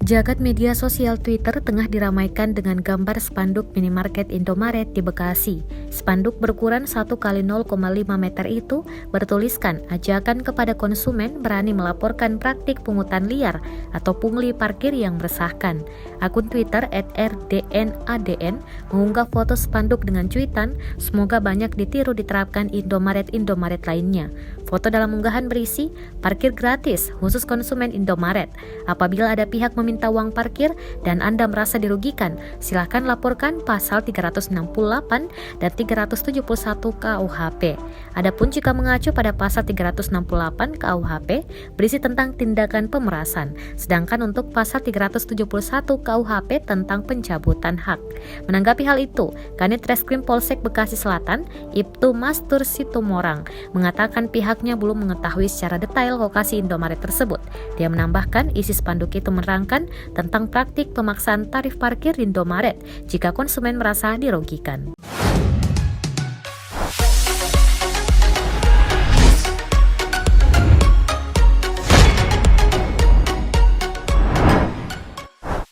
Jagat media sosial Twitter tengah diramaikan dengan gambar spanduk minimarket Indomaret di Bekasi. Spanduk berukuran 1 kali 0,5 meter itu bertuliskan ajakan kepada konsumen berani melaporkan praktik pungutan liar atau pungli parkir yang meresahkan. Akun Twitter @rdnadn mengunggah foto spanduk dengan cuitan, "Semoga banyak ditiru diterapkan Indomaret lainnya." Foto dalam unggahan berisi, "Parkir gratis khusus konsumen Indomaret. Apabila ada pihak meminta uang parkir dan Anda merasa dirugikan, silakan laporkan pasal 368 dan 371 KUHP. Adapun jika mengacu pada pasal 368 KUHP berisi tentang tindakan pemerasan, sedangkan untuk pasal 371 KUHP tentang pencabutan hak." Menanggapi hal itu, Kanit Reskrim Polsek Bekasi Selatan, Ibtu Mastur Situmorang, mengatakan pihaknya belum mengetahui secara detail lokasi Indomaret tersebut. Dia menambahkan isi spanduk itu menerangkan tentang praktik pemaksaan tarif parkir di Indomaret jika konsumen merasa dirugikan.